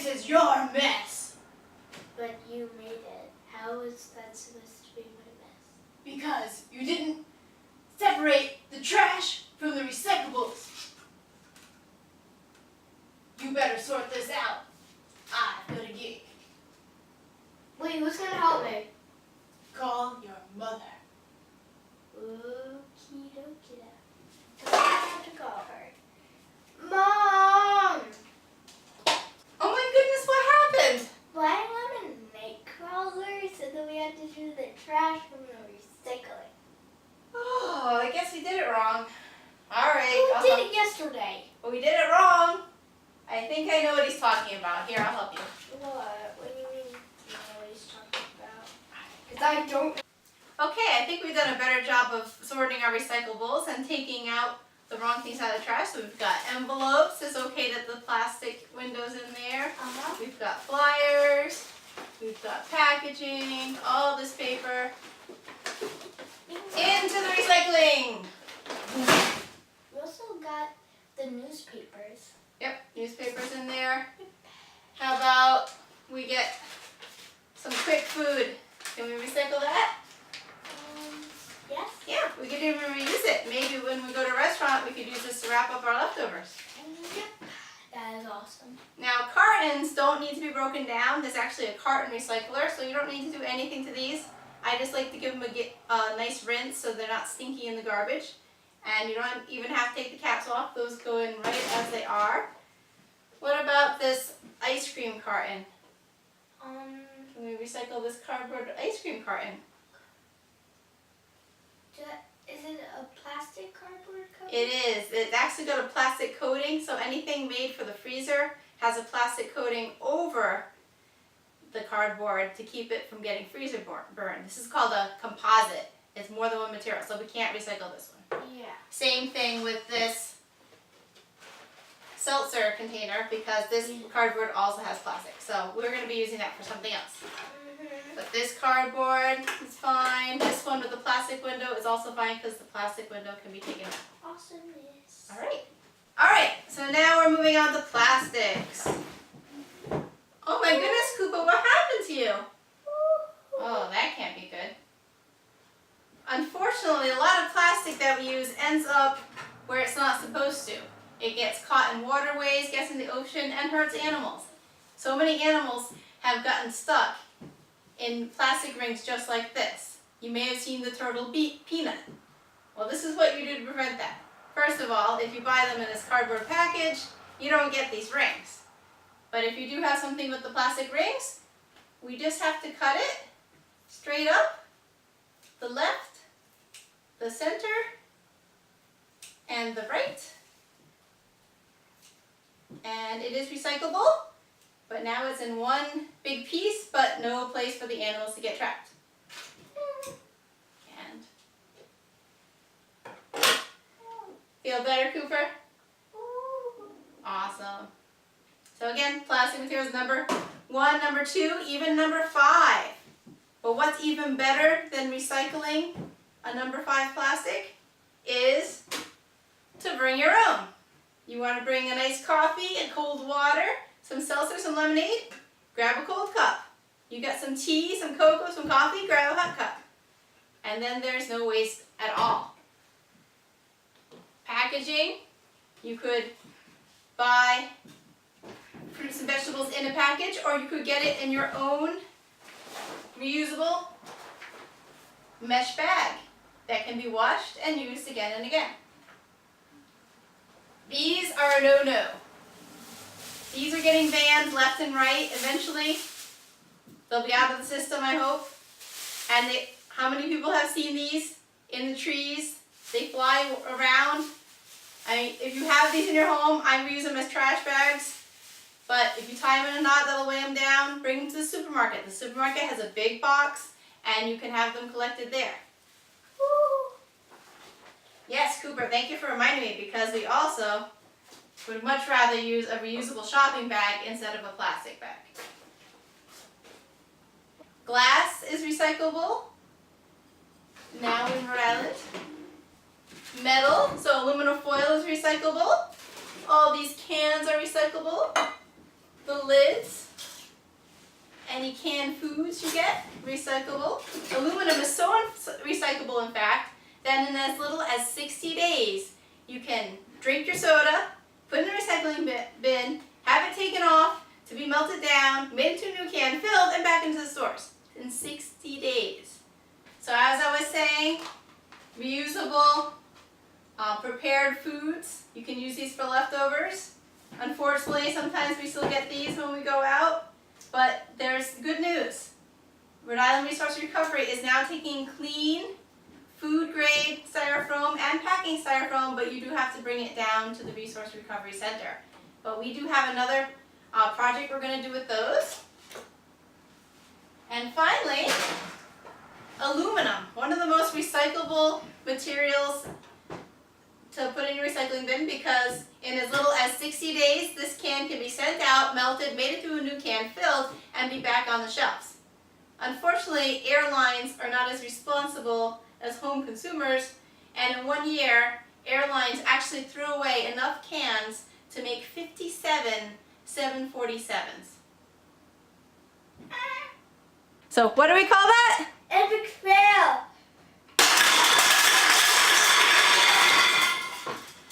is your mess. But you made it. How is that supposed to be my mess? Because you didn't separate the trash from the recyclables. You better sort this out. I've got a gig. Wait, who's gonna help me? Call your mother. Okie dokie. I have to call her. Mom! Oh my goodness, what happened? Why am I a night crawler so that we had to do the trash from the recycling? Oh, I guess we did it wrong. All right. Who did it yesterday? But we did it wrong. I think I know what he's talking about. Here, I'll help you. What? What do you mean you know what he's talking about? Because I don't. Okay, I think we've done a better job of sorting our recyclables and taking out the wrong things out of the trash. So we've got envelopes. It's okay that the plastic window's in there. Uh-huh. We've got flyers. We've got packaging, all this paper. Into the recycling. We also got the newspapers. Yep, newspapers in there. How about we get some quick food? Can we recycle that? Yes? Yeah, we could even reuse it. Maybe when we go to a restaurant, we could use this to wrap up our leftovers. Yep. That is awesome. Now, cartons don't need to be broken down. There's actually a carton recycler, so you don't need to do anything to these. I just like to give them a nice rinse so they're not stinky in the garbage. And you don't even have to take the caps off. Those go in right as they are. What about this ice cream carton? Can we recycle this cardboard ice cream carton? Is it a plastic cardboard coating? It is. It's actually got a plastic coating, so anything made for the freezer has a plastic coating over the cardboard to keep it from getting freezer burn. This is called a composite. It's more than one material, so we can't recycle this one. Yeah. Same thing with this seltzer container because this cardboard also has plastic. So we're going to be using that for something else. But this cardboard is fine. This one with the plastic window is also fine because the plastic window can be taken out. Awesomeness. Alright, so now we're moving on to plastics. Oh my goodness, Koopa, what happened to you? Oh, that can't be good. Unfortunately, a lot of plastic that we use ends up where it's not supposed to. It gets caught in waterways, gets in the ocean, and hurts animals. So many animals have gotten stuck in plastic rings just like this. You may have seen the turtle Peanut. Well, this is what you do to prevent that. First of all, if you buy them in this cardboard package, you don't get these rings. But if you do have something with the plastic rings, we just have to cut it straight up, the left, the center, and the right. And it is recyclable, but now it's in one big piece, but no place for the animals to get trapped. And feel better, Cooper? Awesome. So again, plastic materials number 1, number 2, even number 5. But what's even better than recycling a number 5 plastic is to bring your own. You want to bring a nice coffee and cold water, some seltzer, some lemonade, grab a cold cup. You got some tea, some cocoa, some coffee, grab a hot cup. And then there's no waste at all. Packaging, you could buy fruits and vegetables in a package, or you could get it in your own reusable mesh bag that can be washed and used again and again. These are a no-no. These are getting banned left and right. Eventually, they'll be out of the system, I hope. And how many people have seen these in the trees? They fly around. I mean, if you have these in your home, I reuse them as trash bags. But if you tie them in a knot, that'll weigh them down. Bring them to the supermarket. The supermarket has a big box, and you can have them collected there. Woo. Yes, Cooper, thank you for reminding me, because we also would much rather use a reusable shopping bag instead of a plastic bag. Glass is recyclable now in Rhode Island. Metal, so aluminum foil is recyclable. All these cans are recyclable. the lids, any canned foods you get, recyclable. Aluminum is so recyclable, in fact, that in as little as 60 days, you can drink your soda, put it in a recycling bin, have it taken off to be melted down, made into a new can, filled, and back into the stores in 60 days. So as I was saying, reusable, prepared foods. You can use these for leftovers. Unfortunately, sometimes we still get these when we go out, but there's good news. Rhode Island Resource Recovery is now taking clean, food-grade styrofoam and packing styrofoam, but you do have to bring it down to the Resource Recovery Center. But we do have another project we're going to do with those. And finally, aluminum, one of the most recyclable materials to put in your recycling bin, because in as little as 60 days, this can be sent out, melted, made into a new can, filled, and be back on the shelves. Unfortunately, airlines are not as responsible as home consumers, and in 1 year, airlines actually threw away enough cans to make 57 747s. So what do we call that? Epic fail!